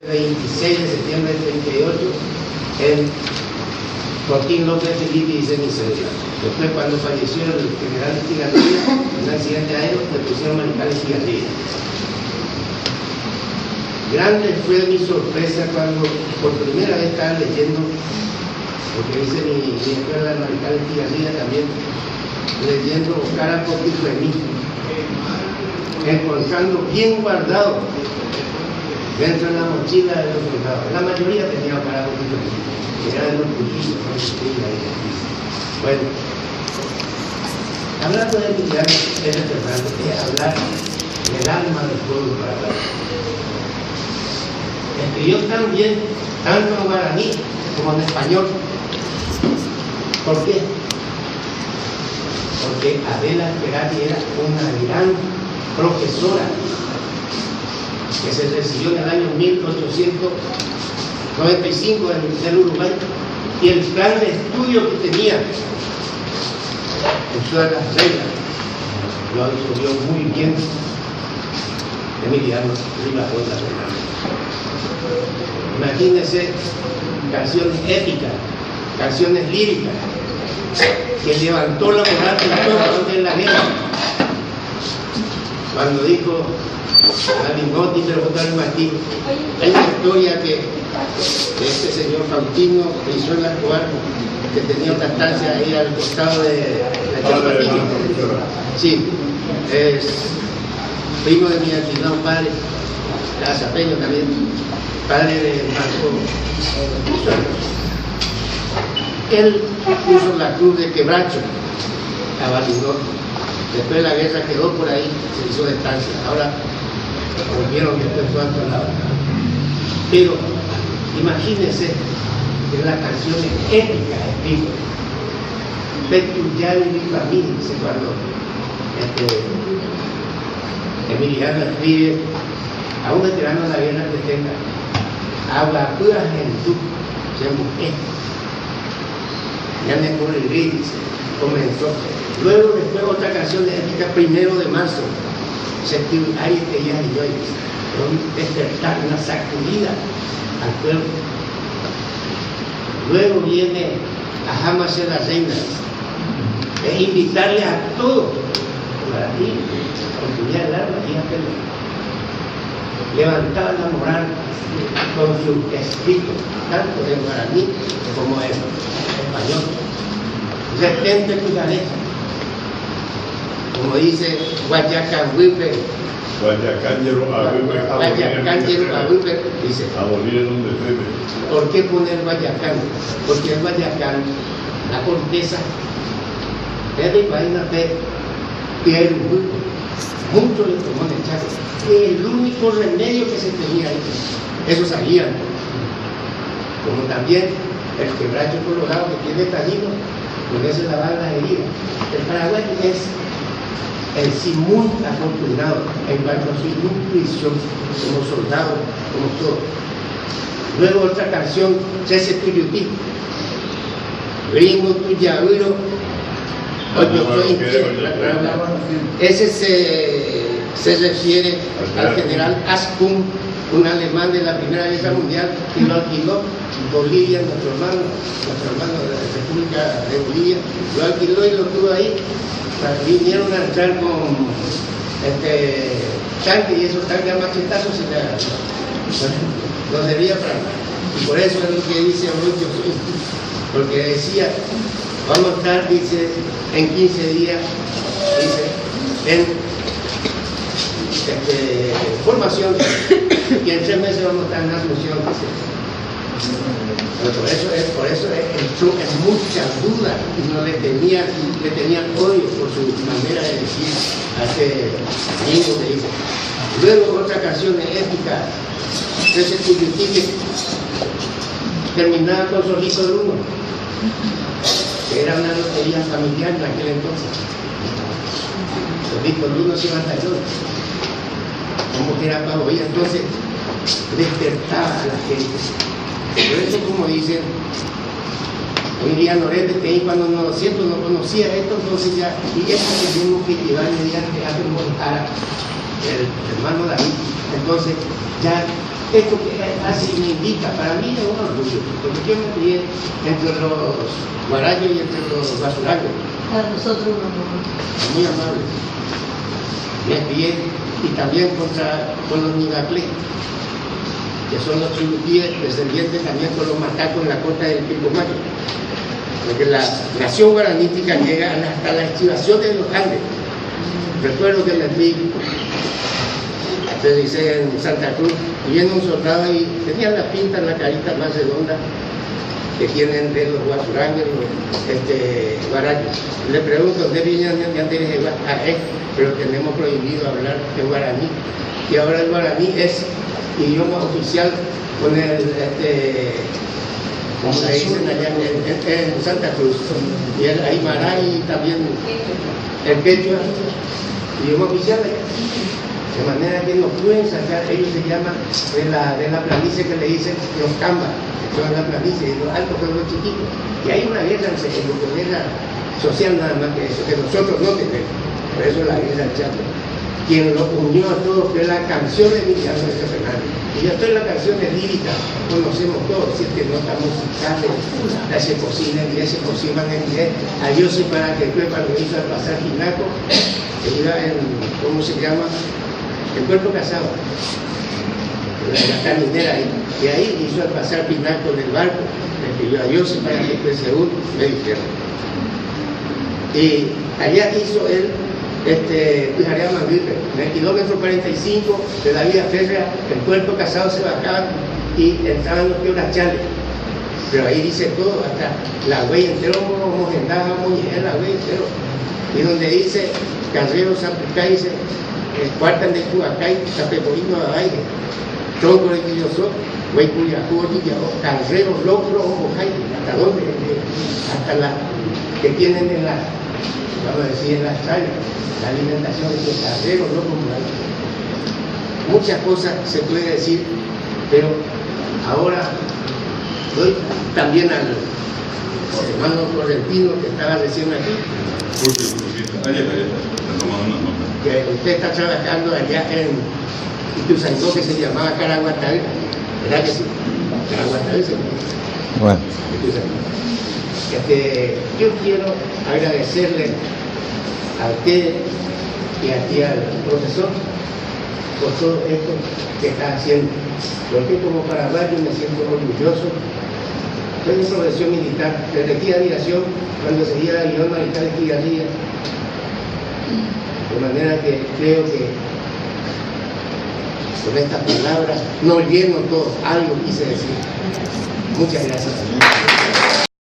26 de septiembre del 38, el Joaquín López Felipe dice miseria. Después, cuando falleció el general Estigarribia, en un accidente aéreo, le pusieron Mariscal Estigarribia. Grande fue mi sorpresa cuando por primera vez estaba leyendo, porque hice mi escuela de Mariscal Estigarribia también, leyendo Cara por hijo de mí, encontrando bien guardado dentro de la mochila de los soldados. La mayoría tenía Cara por hijo de mí, era de los judíos, no se tenía ahí. Bueno, hablando de Emiliano Pérez Fernández, es hablar del alma del pueblo paraguayo. Escribió también, tanto en guaraní como en español. ¿Por qué? Porque Adela Esperati era una gran profesora que se recibió en el año 1895 del Uruguay, y el plan de estudio que tenía en todas las reglas lo absorbió muy bien Emiliano Rivarola Fernández. Imagínense canciones épicas, canciones líricas, que levantó la moral del pueblo antes de la guerra. Cuando dijo a Lingotti, pero votar el martillo, hay una historia que este señor Faustino Brizuela Escobar, que tenía una estancia ahí al costado de la Chapatillo. Sí, es primo de mi afinado padre, casapeño también, padre de Marco Brizuela. Él puso la cruz de Quebracho a Balingotti. Después de la guerra quedó por ahí, se hizo de estancia. Ahora volvieron después fue a otro lado. Pero imagínense que las canciones épicas escritas. Petuyal y Famín, dice cuando Emiliano escribe a un veterano de la guerra que tenga habla puras en tu se mujer. Ya me ocurre el grito, comenzó. Luego después otra canción de épica, 1 de marzo, se escribe Ay, que ya y yo, un despertar, una sacudida al pueblo. Luego viene a Jamás en las reinas, es invitarle a todos para ti, oportunidad del alma y a pelear. Levantar la moral con su escrito, tanto en guaraní como en español. Retente tu cabeza, como dice Guayacanhuipe. Guayacángelo Ahuipe dice, abolir el nombre de ¿por qué poner Guayacán? Porque el Guayacán, la corteza, es de vaina de piel muy. Mucho le tomó en el Chaco, que el único remedio que se tenía ahí, eso sabían. Como también el quebracho colorado que tiene tañinos, con eso lavar las heridas. El Paraguay es en sí muy afortunado en cuanto a su nutrición como soldado, como todo. Luego otra canción, Cese Tuyutí, Gringo Tuyagüiro. Ese se refiere al general Aspum, un alemán de la Primera Guerra Mundial, que lo alquiló Bolivia, nuestro hermano de la República de Bolivia, lo alquiló y lo tuvo ahí. Vinieron a entrar con tanque, y esos tanques a machetazos se le los debía para. Y por eso es lo que dice Orocho, porque decía, vamos a estar, dice, en 15 días, dice, en formación, y en 3 meses vamos a estar en Asunción, dice. Pero por eso entró en mucha duda, y no le tenían odio por su manera de decir a ese amigo que dice. Luego otra canción épica, Cese Tuyutí, terminaba con Solito Luno, que era una lotería familiar en aquel entonces. Solito Luno se batalló, como que era pavo, y entonces despertaba a la gente. Por eso, como dicen, hoy día Norete, que ahí cuando no conocía esto, entonces ya, y eso tenemos que llevar mediante a el hermano David, entonces ya esto que así me indica, para mí es un orgullo, porque yo me crié entre los guarayos y entre los basurarios. Para nosotros un honor. Muy amable. Me crié y también con los Nigaclé, que son los chilutíes descendientes también con los macacos en la costa del Pilcomayo. Porque la nación guaranítica llega hasta la estribación de los Andes. Recuerdo que me fui, dice en Santa Cruz, y viene un soldado y tenía la pinta en la carita más redonda que tienen de los guasurangos, los guarayos. Le pregunto, ¿dónde vienen? Pero tenemos prohibido hablar en guaraní. Y ahora el guaraní es idioma oficial con el, como le dicen allá en Santa Cruz, y el aymara y también el quechua, idioma oficial. De manera que no pueden sacar, ellos se llaman de la planicie que le dicen los cambas, que son la planicie, y los altos son los chiquitos. Y hay una guerra social nada más que eso, que nosotros no tenemos. Por eso la guerra del Chaco. Quien lo unió a todos fue la canción de Emiliano Fernández. Y ya estoy la canción de lírica, conocemos todos, siete notas musicales, la se cocina en se cocinan en adiós y para que el lo hizo al pasar Ginaco, que iba en, ¿cómo se llama? El Puerto Casado, la caminera ahí, y ahí hizo al pasar Pinaco del barco, me pidió a Dios para que fuese uno, me dijeron. Y allá hizo él, Pijareá Manguipe, en el kilómetro 45 de la vía férrea, el Puerto Casado se bajaba y entraban los quebrachales. Pero ahí dice todo, hasta la huella entero, Mojendaja, Moñejera, la huella entero. Y donde dice, Carrero, Zapucá, dice, cuartan de Cubacay, Tapecorino, Abaye, Tronco de Quillosó, Güey Culiacú, Carrero, Locro, Mojay, hasta dónde, hasta la que tienen en la, vamos a decir, en las calles, la alimentación de Carrero, Locro, Mojay. Muchas cosas se puede decir, pero ahora doy también al hermano Florentino que estaba recién aquí. Que usted está trabajando allá en Ituzaingó, que se llamaba Caraguatay, ¿verdad que sí? Caraguatay se llama. Bueno. Yo quiero agradecerle a usted y aquí al profesor por todo esto que está haciendo. Porque como paraguayo me siento orgulloso. Soy de profesión militar, desde aviación cuando seguía la guión mariscal de Quigalía. De manera que creo que con estas palabras no lleno todo, algo quise decir. Muchas gracias.